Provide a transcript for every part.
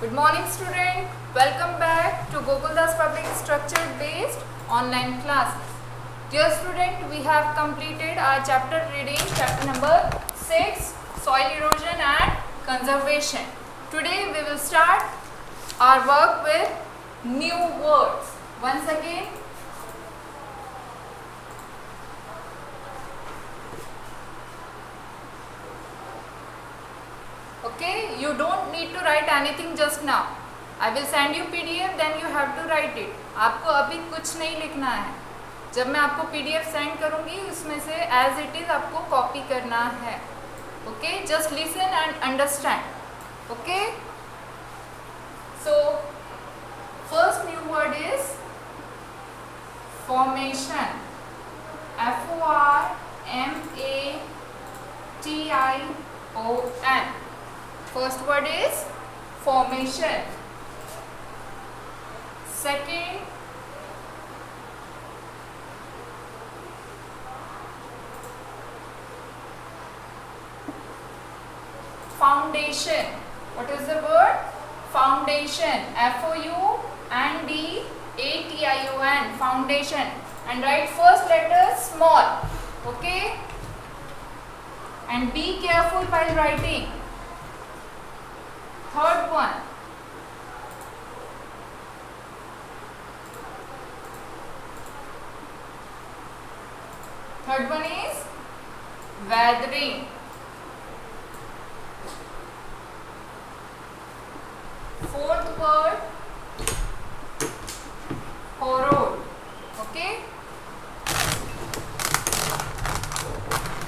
Good morning student. Welcome back to Gokuldas Public Structure Based Online Classes. Dear student, we have completed our chapter reading, chapter number 6, Soil Erosion and Conservation. Today we will start our work with new words. Once again, okay, you don't need to write anything just now. I will send you PDF, then you have to write it. आपको अभी कुछ नहीं लिखना है. जब मैं आपको PDF send करूँगी उसमें से as it is आपको कॉपी करना है. Okay, just listen and understand. Okay. So first new word is formation. Formation. First word is formation. Second, foundation. What is the word? Foundation. Foundation. Foundation. And write first letter small. Okay? And be careful while writing. Third one. Third one is weathering. Fourth word, corrode. Okay?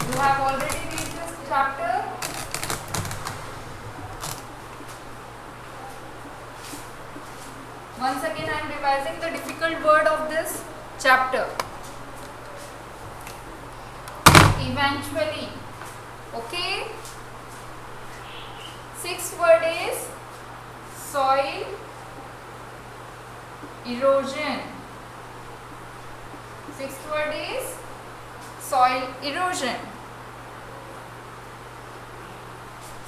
You have already read this chapter. Once again, I am revising the difficult word of this chapter. Eventually. Okay. Sixth word is soil erosion. Sixth word is soil erosion.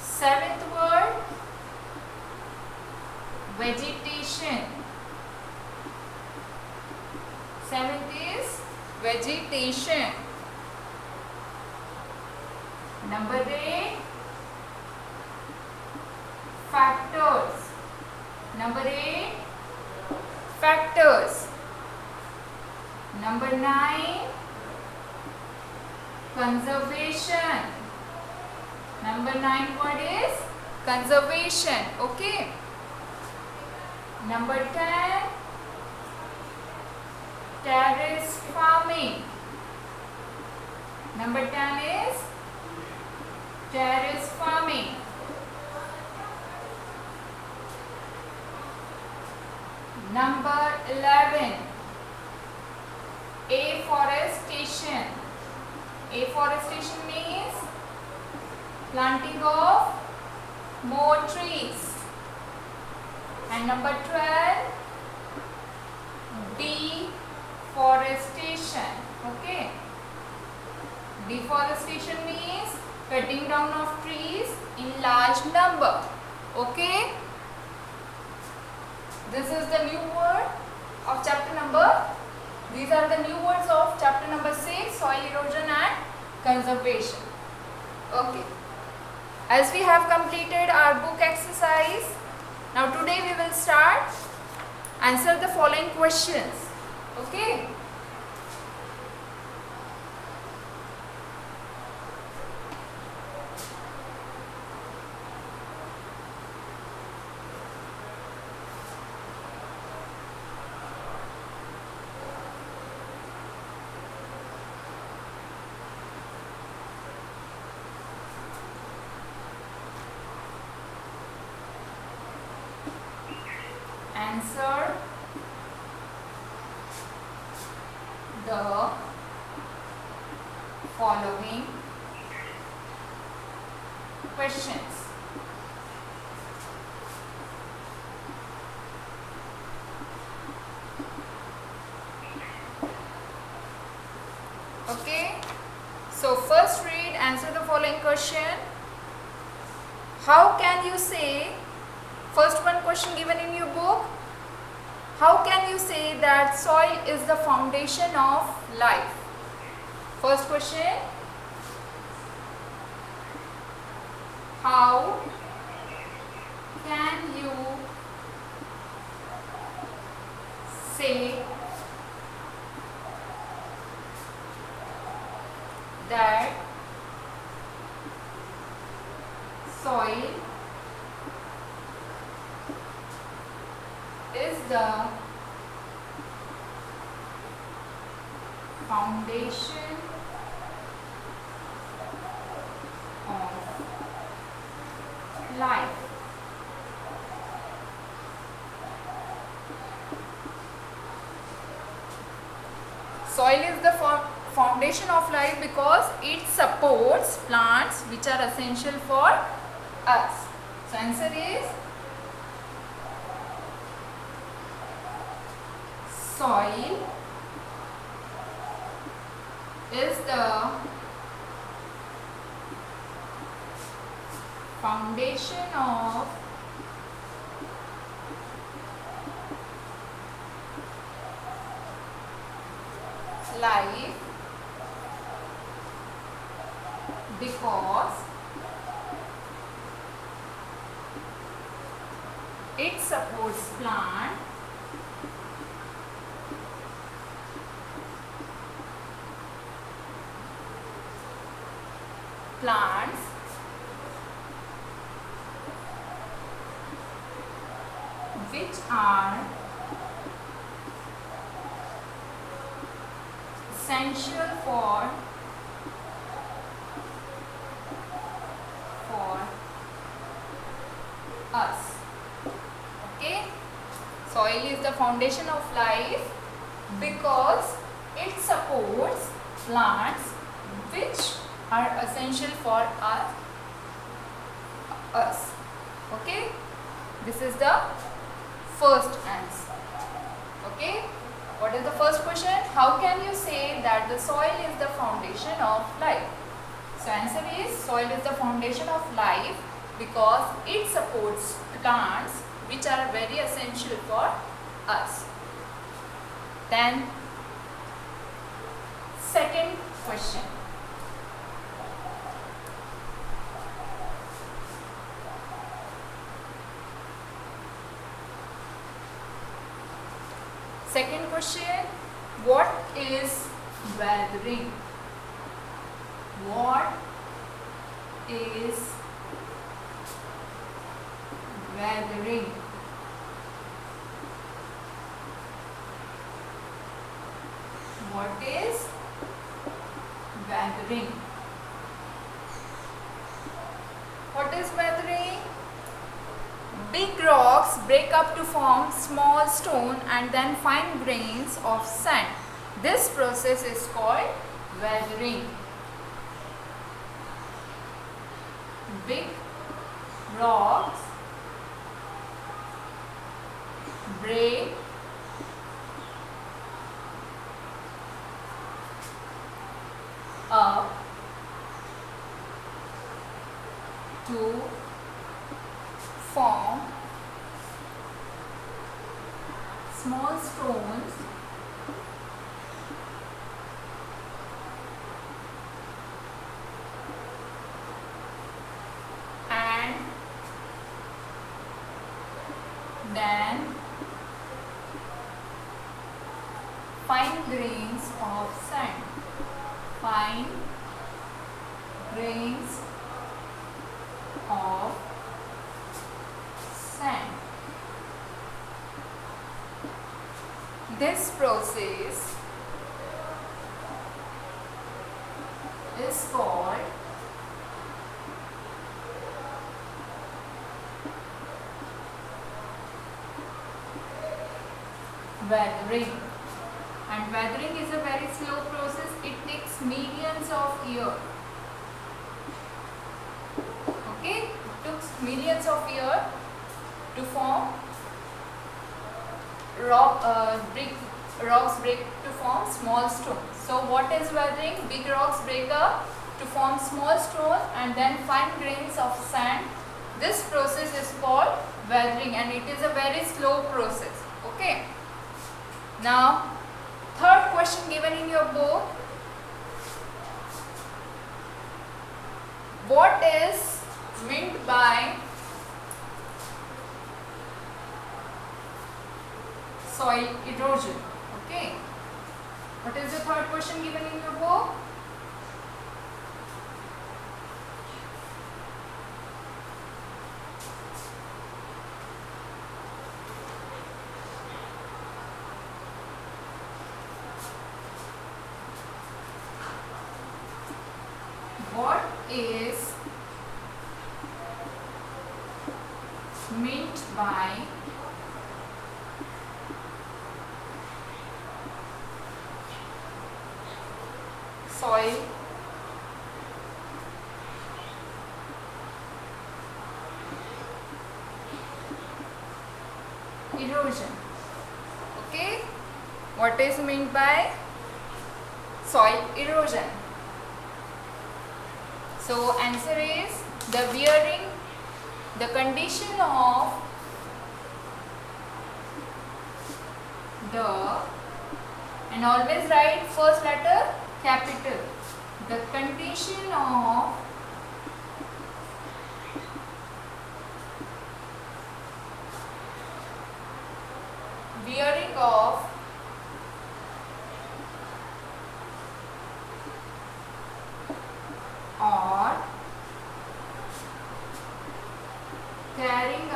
Seventh word, vegetation. Seventh is vegetation. Number 8, factors. Number 8, factors. Number 9, conservation. Number 9 word is conservation. Okay. Number 10, terrace farming. Number 10 is terrace farming. Number 11, afforestation. Afforestation means planting of more trees. And number 12, deforestation. Okay. Deforestation means cutting down of trees in large number. Okay. This is the new word of chapter number. These are the new words of chapter number 6, soil erosion and conservation. Okay. As we have completed our book exercise, now today we will start answer the following questions. Okay. Answer the following questions. Okay. So first read, answer the following question. How can you say, first one question question given in your book. How can you say that soil is the foundation of life? First question. How can you say that soil is the foundation of life? Soil is the foundation of life because it supports plants which are essential for us. So answer is soil is the foundation of life because it supports plants which are essential for us. Okay, soil is the foundation of life because it supports plants which are essential for us. Okay, this is the first answer. Okay, what is the first question? How can you say that the soil is the foundation of life? So answer is soil is the foundation of life because it supports plants which are very essential for us. Then second question. Second question, what is weathering? What is weathering? What is weathering? What is weathering? Big rocks break up to form small stone and then fine grains of sand. This process is called weathering. Big rocks break up to form small stones and then fine grains of sand. Fine grains of sand. This process is called weathering. And weathering is a very slow process. It takes millions of years. Okay, it took millions of years to form rocks break to form small stones. So what is weathering? Big rocks break up to form small stone and then fine grains of sand. This process is called weathering, and it is a very slow process. Okay, now third question given in your book, what is meant by soil erosion? Okay, what is the third question given in your book? What is meant by soil erosion? Okay, what is meant by soil erosion? So answer is the wearing, the condition of the, and always write first letter capital, the condition of wearing of or carrying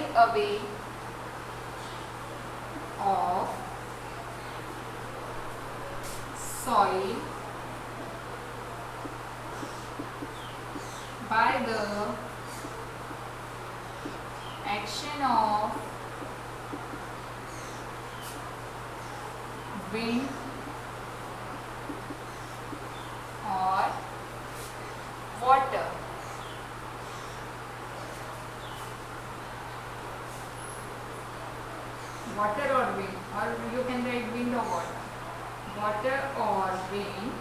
away of soil by the action of wind or water. Water or wind, or you can write wind or water. Water or wind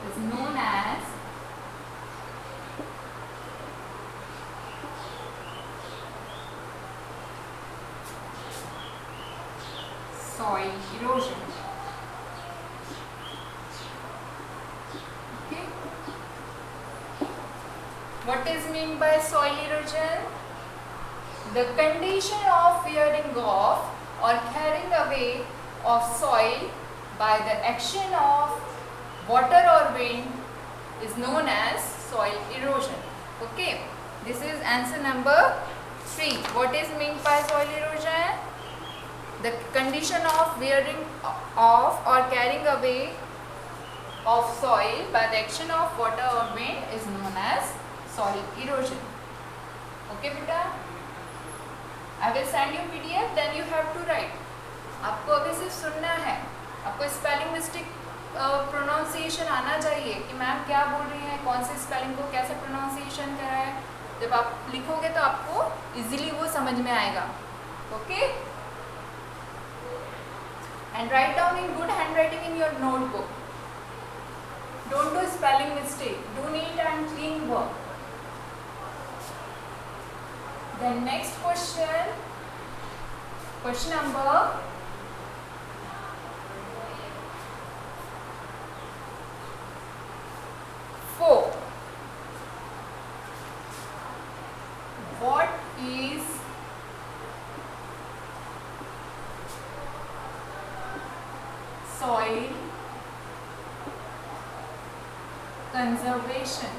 is known as soil erosion. Okay. What is meant by soil erosion? The condition of wearing off or carrying away of soil by the action of water or wind is known as soil erosion. Okay, this is answer number 3. What is meant by soil erosion? The condition of wearing off or carrying away of soil by the action of water or wind is known as soil erosion. Okay beta, I will send you PDF, then you have to write. आपको अभी सिर्फ सुनना है, आपको spelling mistake pronunciation आना चाहिए कि ma'am क्या बोल रही हैं, कौन से स्पेलिंग को कैसे प्रोनाउंसिएशन करा है. जब आप लिखोगे तो आपको इजीली वो समझ में आएगा. Okay, and write down in good handwriting in your notebook. Don't do spelling mistake, do neat and clean work. The next question, question number 4. What is soil conservation?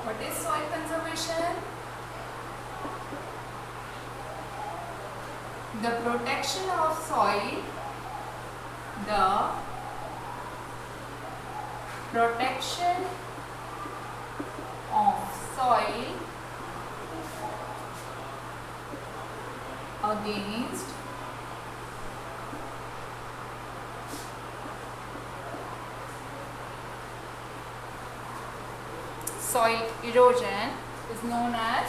What is soil conservation? The protection of soil, the protection of soil against soil erosion is known as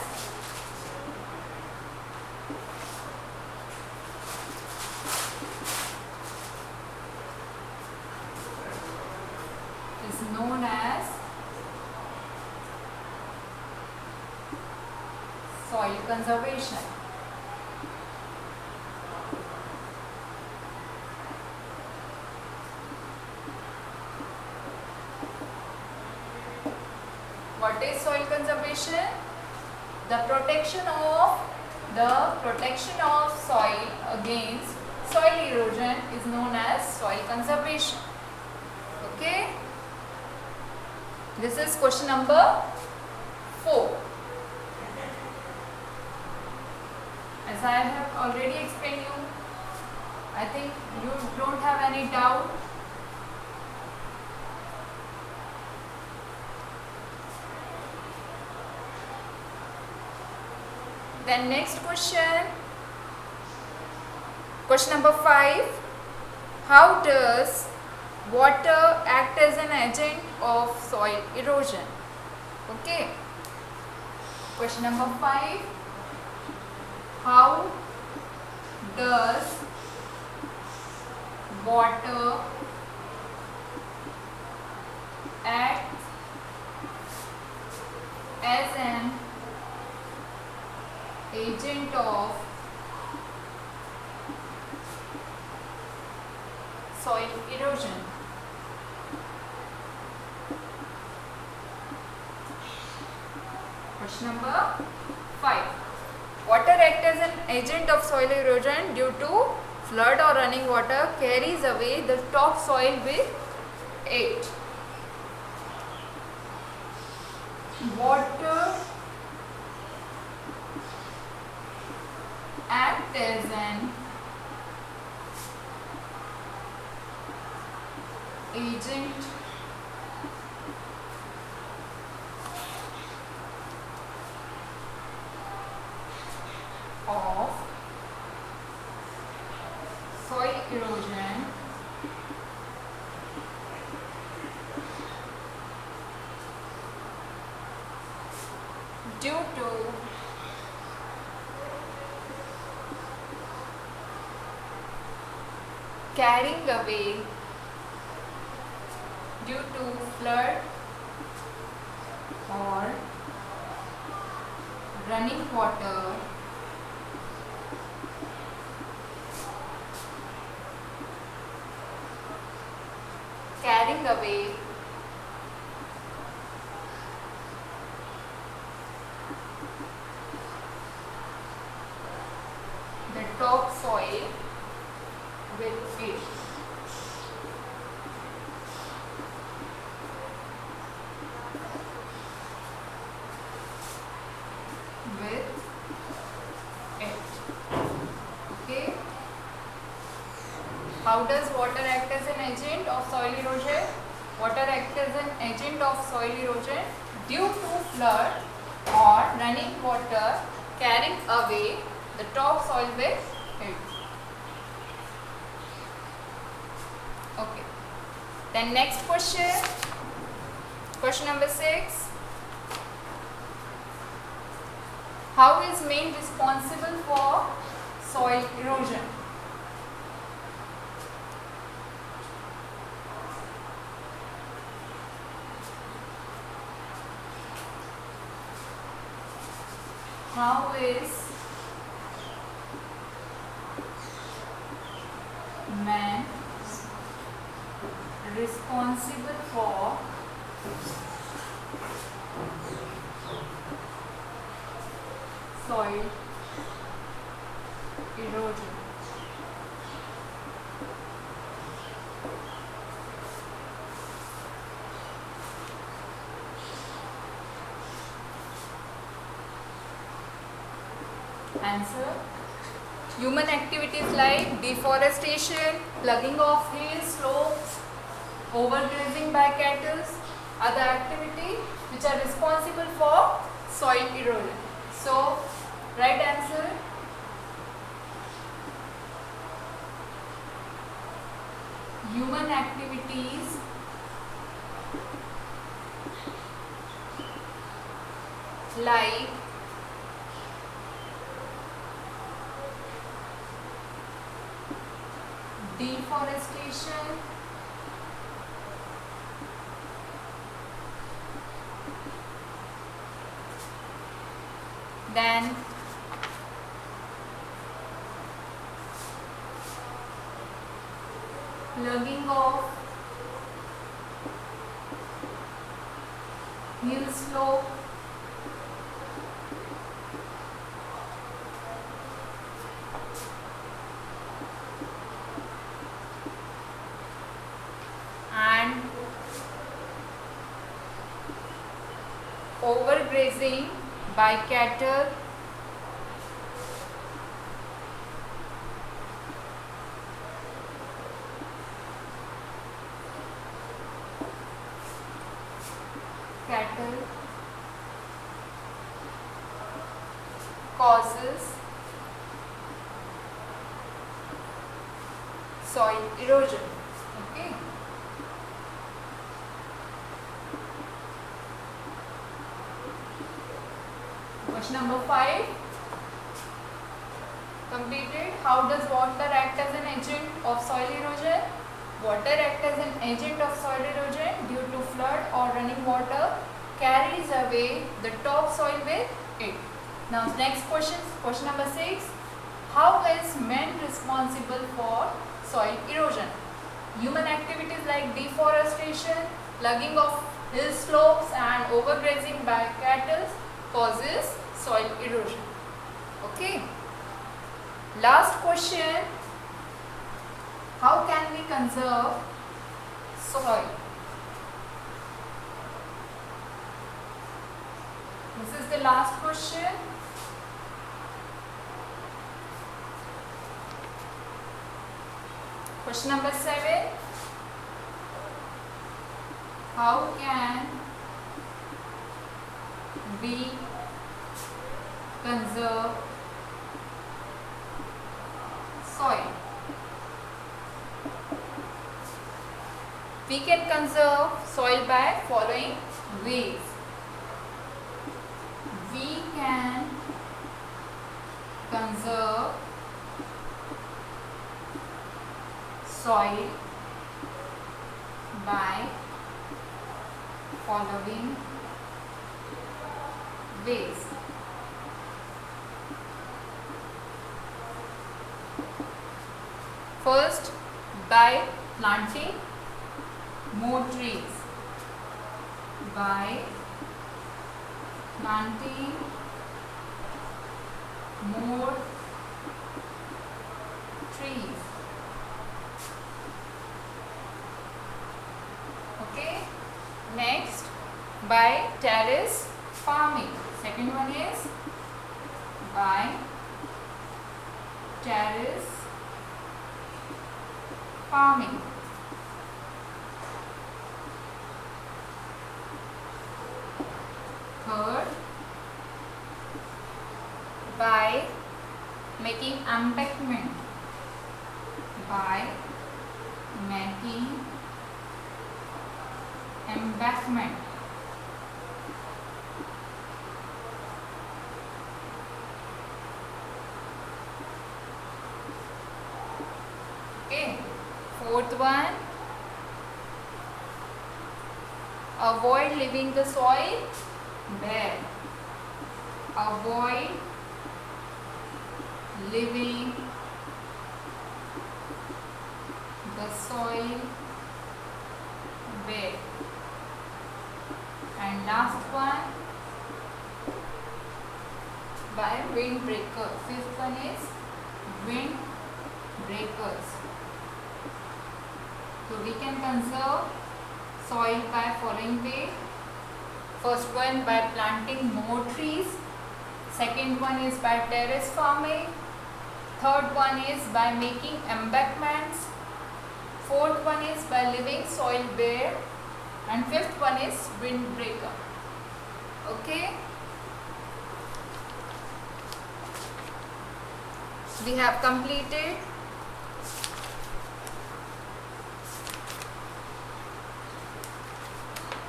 known as soil conservation. What is soil conservation? The protection of soil against soil erosion is known as soil conservation. Okay, this is question number 4. As I have already explained you, I think you don't have any doubt. Then next question, question number 5. How does water act as an agent of soil erosion? Okay. Question number 5. How does water act as an agent of soil erosion? Question number 5. Water acts as an agent of soil erosion due to flood or running water carries away the topsoil with it. Water acts as an agent of soil erosion due to carrying away due to flood or running water carrying away the topsoil with it. Okay. How does water act as an agent of soil erosion? Water acts as an agent of soil erosion due to flood or running water carrying away the topsoil with it. Okay. Then next question, question number 6. How is man responsible for soil erosion? How is man responsible for soil erosion? Answer: human activities like deforestation, plugging of hills, slopes, overgrazing by cattle are the activities which are responsible for soil erosion. So, right answer: human activities like deforestation, then lugging of hill slope and overgrazing by cattle causes soil erosion. Okay. Question number 5 completed. How does water act as an agent of soil erosion? Water acts as an agent of soil erosion due to flood or running water carries away the topsoil with it. Now next question number 6. How is man responsible for soil erosion? Human activities like deforestation, lugging of hill slopes and overgrazing by cattle causes soil erosion. Okay. Last question. How can we conserve soil? This is the last question. Question number 7. How can we conserve soil? We can conserve soil by following ways. We can conserve soil by following ways. First, by planting more trees. By planting more trees. Okay. Next, by terrace farming. Second one is by terrace farming. Third, by making embankment. By making embankment. Okay. Fourth one, avoid leaving the soil bare. Avoid leaving the soil bare. And last one, by windbreaker. Fifth one is windbreakers. So we can conserve soil by following way. First one, by planting more trees. Second one is by terrace farming. Third one is by making embankments. Fourth one is by leaving soil bare. And fifth one is windbreaker. Okay. We have completed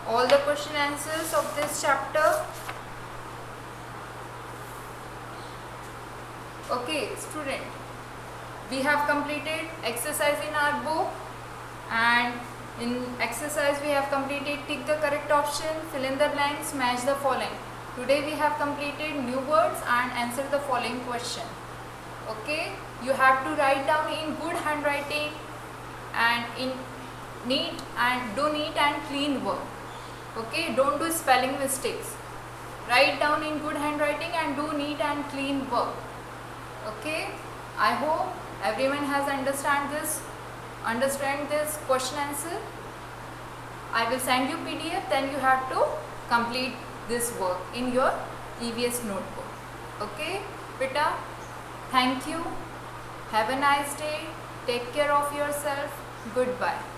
all the question answers of this chapter. Okay, student, we have completed exercise in our book, and in exercise we have completed tick the correct option, fill in the blanks, match the following. Today we have completed new words and answered the following question. Okay, you have to write down in good handwriting and in neat and clean work. Okay, don't do spelling mistakes. Write down in good handwriting and do neat and clean work. Okay, I hope everyone has understand this question answer. I will send you PDF, then you have to complete this work in your EVS notebook. Okay, beta, thank you. Have a nice day. Take care of yourself. Goodbye.